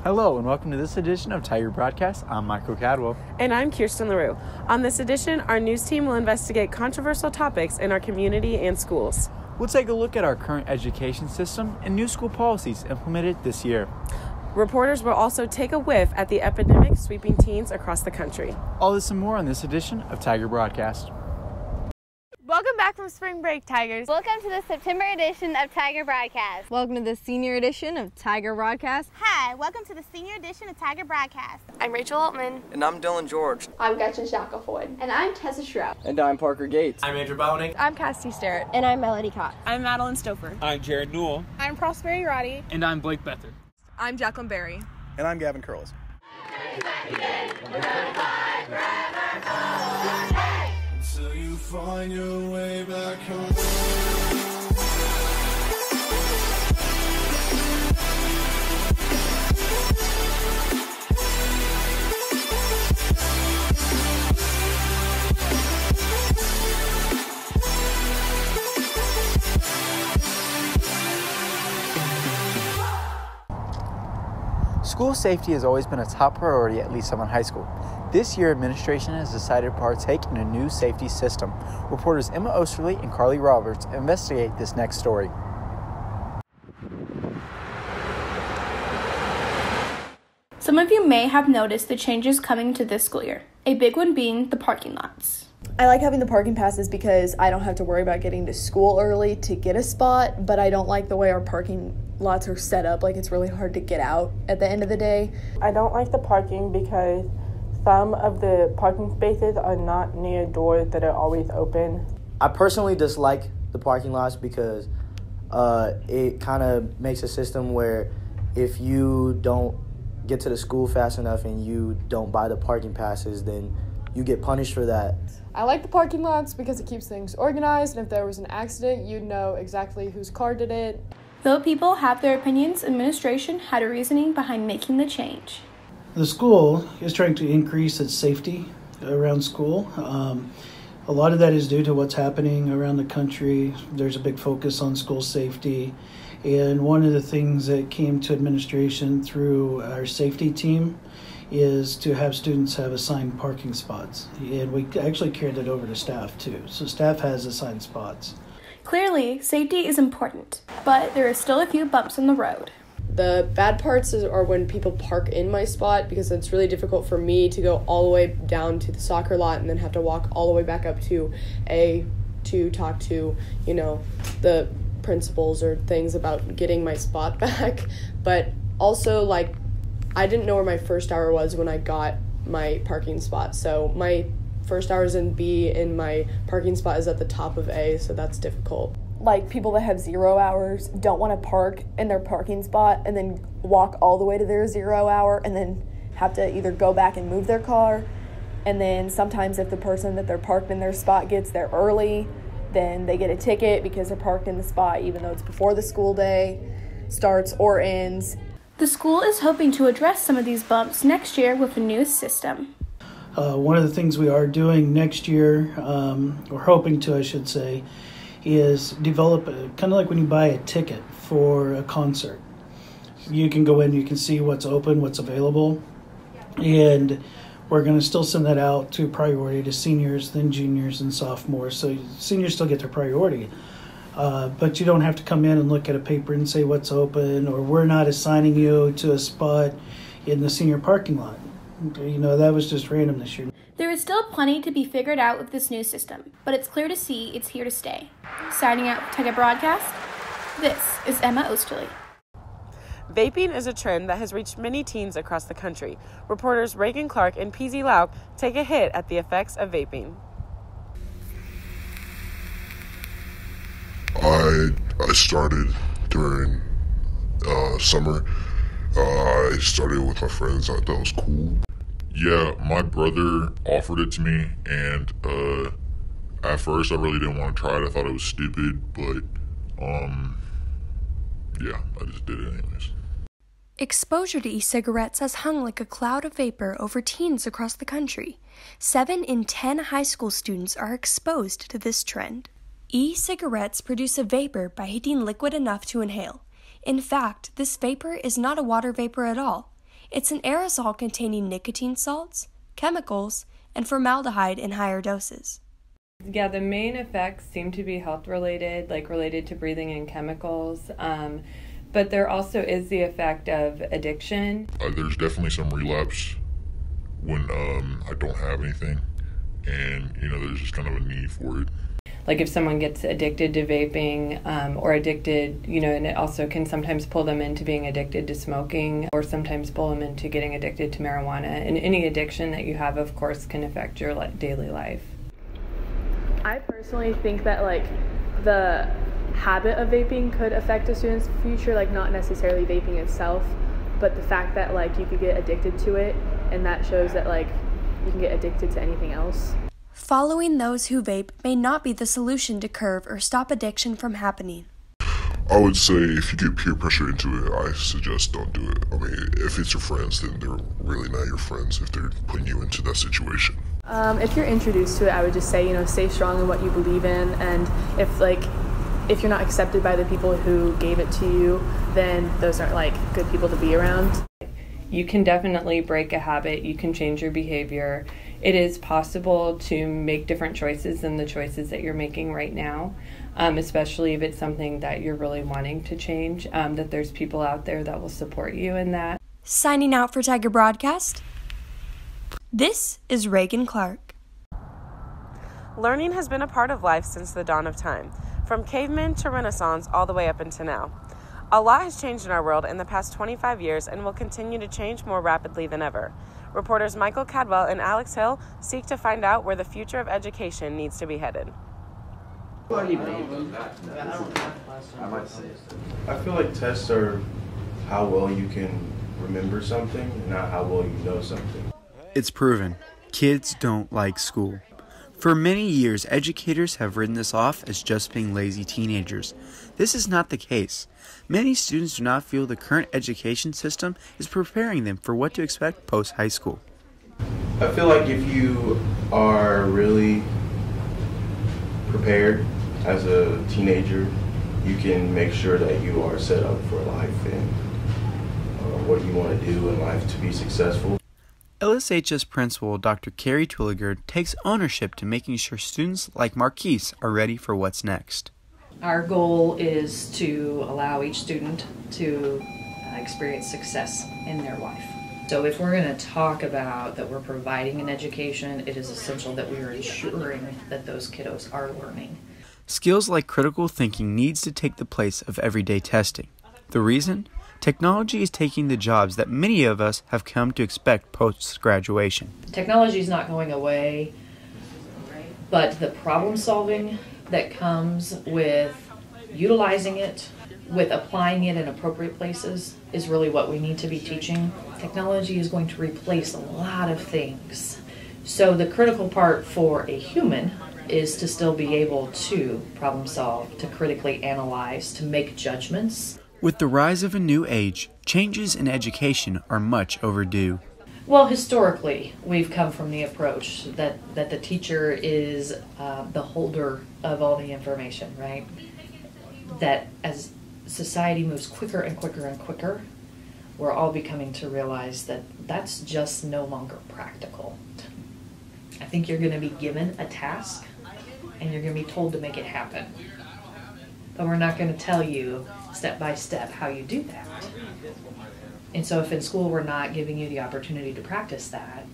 Hello and welcome to this edition of Tiger Broadcast. I'm Michael Cadwell. And I'm Kirsten LaRue. On this edition, our news team will investigate controversial topics in our community and schools. We'll take a look at our current education system and new school policies implemented this year. Reporters will also take a whiff at the epidemic sweeping teens across the country. All this and more on this edition of Tiger Broadcast. Welcome back from spring break, Tigers. Welcome to the September edition of Tiger Broadcast. Welcome to the senior edition of Tiger Broadcast. Hi, welcome to the senior edition of Tiger Broadcast. I'm Rachel Altman. And I'm Dylan George. I'm Gretchen Shackelford. And I'm Tessa Schroep. And I'm Parker Gates. I'm Andrew Bowning. I'm Cassidy Starrett. And I'm Melody Cox. I'm Madeline Stouffer. I'm Jared Newell. I'm Prosperi Roddy. And I'm Blake Bether. I'm Jacqueline Berry. And I'm Gavin Curlis. Until you find your way back home. School safety has always been a top priority at Lee Summit High School. This year, administration has decided to partake in a new safety system. Reporters Emma Osterly and Carly Roberts investigate this next story. Some of you may have noticed the changes coming to this school year, a big one being the parking lots. I like having the parking passes because I don't have to worry about getting to school early to get a spot, but I don't like the way our parking lots are set up. Like, it's really hard to get out at the end of the day. I don't like the parking because some of the parking spaces are not near doors that are always open. I personally dislike the parking lots because it kind of makes a system where if you don't get to the school fast enough and you don't buy the parking passes, then you get punished for that. I like the parking lots because it keeps things organized, and if there was an accident, you'd know exactly whose car did it. Though people have their opinions, administration had a reasoning behind making the change. The school is trying to increase its safety around school. A lot of that is due to what's happening around the country. There's a big focus on school safety. And one of the things that came to administration through our safety team is to have students have assigned parking spots. And we actually carried it over to staff too. So staff has assigned spots. Clearly, safety is important, but there are still a few bumps in the road. The bad parts are when people park in my spot, because it's really difficult for me to go all the way down to the soccer lot and then have to walk all the way back up to talk to, the principals or things about getting my spot back. But also, I didn't know where my first hour was when I got my parking spot. So my first hour is in B and my parking spot is at the top of A, so that's difficult. People that have 0 hours don't want to park in their parking spot and then walk all the way to their 0 hour and then have to either go back and move their car. And then sometimes if the person that they're parked in their spot gets there early, then they get a ticket because they're parked in the spot even though it's before the school day starts or ends. The school is hoping to address some of these bumps next year with a new system. One of the things we are doing next year, or hoping to, I should say, is develop kind of like when you buy a ticket for a concert. You can go in, you can see what's open, what's available, and we're going to still send that out to priority to seniors, then juniors and sophomores. So seniors still get their priority. But you don't have to come in and look at a paper and say what's open, or we're not assigning you to a spot in the senior parking lot. That was just random this year. There is still plenty to be figured out with this new system, but it's clear to see it's here to stay. Signing out for Tiger Broadcast, this is Emma Osterly. Vaping is a trend that has reached many teens across the country. Reporters Reagan Clark and PZ Lauk take a hit at the effects of vaping. I started during summer. I started with my friends. I thought that was cool. Yeah, my brother offered it to me, and at first I really didn't want to try it. I thought it was stupid, but yeah, I just did it anyways. Exposure to e-cigarettes has hung like a cloud of vapor over teens across the country. 7 in 10 high school students are exposed to this trend. E-cigarettes produce a vapor by heating liquid enough to inhale. In fact, this vapor is not a water vapor at all. It's an aerosol containing nicotine salts, chemicals, and formaldehyde in higher doses. Yeah, the main effects seem to be health related, like related to breathing in chemicals. But there also is the effect of addiction. There's definitely some relapse when I don't have anything, and there's just kind of a need for it. Like if someone gets addicted to vaping or addicted, and it also can sometimes pull them into being addicted to smoking, or sometimes pull them into getting addicted to marijuana. And any addiction that you have, of course, can affect your daily life. I personally think that the habit of vaping could affect a student's future, not necessarily vaping itself, but the fact that you could get addicted to it, and that shows that you can get addicted to anything else. Following those who vape may not be the solution to curb or stop addiction from happening. I would say if you get peer pressure into it, I suggest don't do it. I mean, if it's your friends, then they're really not your friends if they're putting you into that situation. If you're introduced to it, I would just say, stay strong in what you believe in, and if you're not accepted by the people who gave it to you, then those aren't good people to be around. You can definitely break a habit. You can change your behavior. It is possible to make different choices than the choices that you're making right now, especially if it's something that you're really wanting to change, that there's people out there that will support you in that. Signing out for Tiger Broadcast, this is Reagan Clark. Learning has been a part of life since the dawn of time, from cavemen to Renaissance all the way up until now. A lot has changed in our world in the past 25 years and will continue to change more rapidly than ever. Reporters Michael Cadwell and Alex Hill seek to find out where the future of education needs to be headed. I feel like tests are how well you can remember something, not how well you know something. It's proven. Kids don't like school. For many years, educators have written this off as just being lazy teenagers. This is not the case. Many students do not feel the current education system is preparing them for what to expect post-high school. I feel like if you are really prepared as a teenager, you can make sure that you are set up for life and what you want to do in life to be successful. LSHS Principal Dr. Carrie Twilliger takes ownership to making sure students like Marquise are ready for what's next. Our goal is to allow each student to experience success in their life. So if we're going to talk about that we're providing an education, it is essential that we are ensuring that those kiddos are learning. Skills like critical thinking needs to take the place of everyday testing. The reason? Technology is taking the jobs that many of us have come to expect post-graduation. Technology is not going away, but the problem solving that comes with utilizing it, with applying it in appropriate places, is really what we need to be teaching. Technology is going to replace a lot of things. So the critical part for a human is to still be able to problem solve, to critically analyze, to make judgments. With the rise of a new age, changes in education are much overdue. Well, historically, we've come from the approach that the teacher is the holder of all the information, right? That as society moves quicker and quicker and quicker, we're all becoming to realize that that's just no longer practical. I think you're going to be given a task, and you're going to be told to make it happen. But we're not going to tell you step by step how you do that. And so if in school we're not giving you the opportunity to practice that,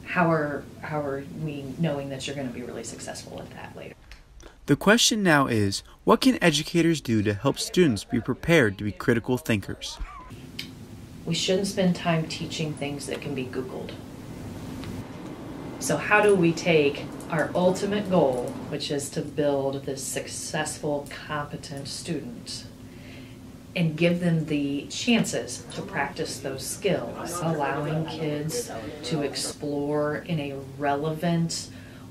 how are we knowing that you're going to be really successful at that later? The question now is, what can educators do to help students be prepared to be critical thinkers? We shouldn't spend time teaching things that can be Googled. So how do we take our ultimate goal, which is to build this successful, competent student, and give them the chances to practice those skills, allowing kids to explore in a relevant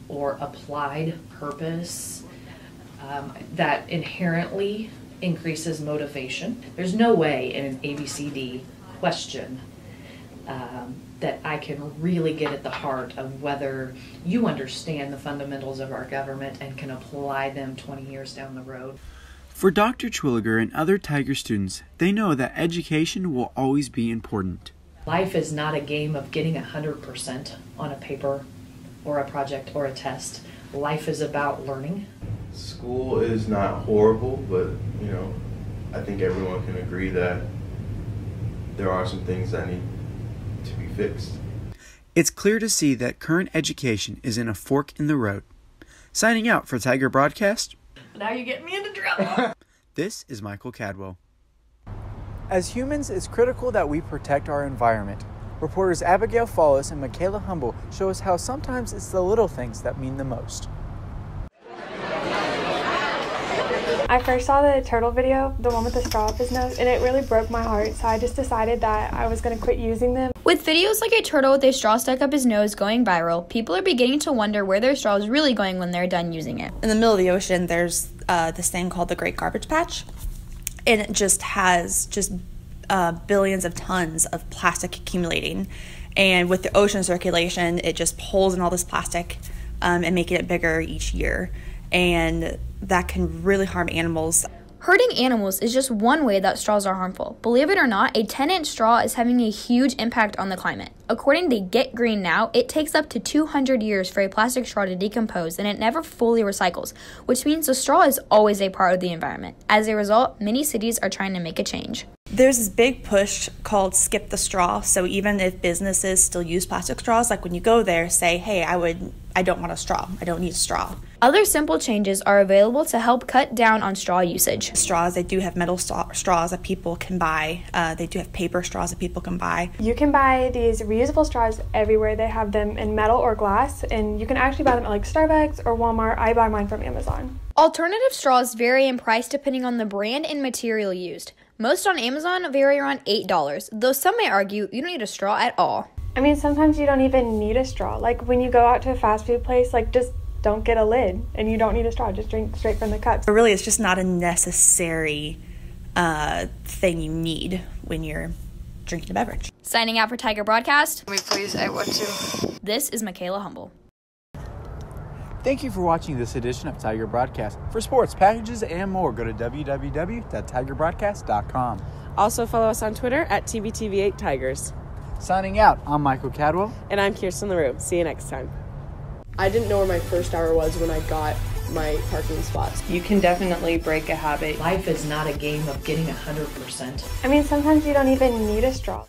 or applied purpose that inherently increases motivation. There's no way in an ABCD question that I can really get at the heart of whether you understand the fundamentals of our government and can apply them 20 years down the road. For Dr. Twilliger and other Tiger students, they know that education will always be important. Life is not a game of getting 100% on a paper or a project or a test. Life is about learning. School is not horrible, but I think everyone can agree that there are some things that need to be fixed. It's clear to see that current education is in a fork in the road. Signing out for Tiger Broadcast. Now you get me into trouble. This is Michael Cadwell. As humans, it's critical that we protect our environment. Reporters Abigail Follis and Michaela Humble show us how sometimes it's the little things that mean the most. I first saw the turtle video, the one with the straw up his nose, and it really broke my heart, so I just decided that I was going to quit using them. With videos like a turtle with a straw stuck up his nose going viral, people are beginning to wonder where their straw is really going when they're done using it. In the middle of the ocean, there's this thing called the Great Garbage Patch, and it just has billions of tons of plastic accumulating. And with the ocean circulation, it just pulls in all this plastic and making it bigger each year. And that can really harm animals. Hurting animals is just one way that straws are harmful. Believe it or not, a 10-inch straw is having a huge impact on the climate. According to Get Green Now, it takes up to 200 years for a plastic straw to decompose, and it never fully recycles, which means the straw is always a part of the environment. As a result, many cities are trying to make a change. There's this big push called Skip the Straw. So even if businesses still use plastic straws, like when you go there, say, hey, I don't want a straw. I don't need a straw. Other simple changes are available to help cut down on straw usage. Straws, they do have metal straws that people can buy. They do have paper straws that people can buy. You can buy these reusable straws everywhere. They have them in metal or glass, and you can actually buy them at like Starbucks or Walmart. I buy mine from Amazon. Alternative straws vary in price depending on the brand and material used. Most on Amazon vary around $8, though some may argue you don't need a straw at all. I mean, sometimes you don't even need a straw. Like when you go out to a fast food place, like just don't get a lid and you don't need a straw. Just drink straight from the cup. But really, it's just not a necessary thing you need when you're drinking a beverage. Signing out for Tiger Broadcast. Wait, please, I want to. This is Michaela Humble. Thank you for watching this edition of Tiger Broadcast. For sports, packages, and more, go to www.tigerbroadcast.com. Also follow us on Twitter at TBTV8Tigers. Signing out, I'm Michael Cadwell. And I'm Kirsten LaRue. See you next time. I didn't know where my first hour was when I got my parking spots. You can definitely break a habit. Life is not a game of getting 100%. I mean, sometimes you don't even need a straw.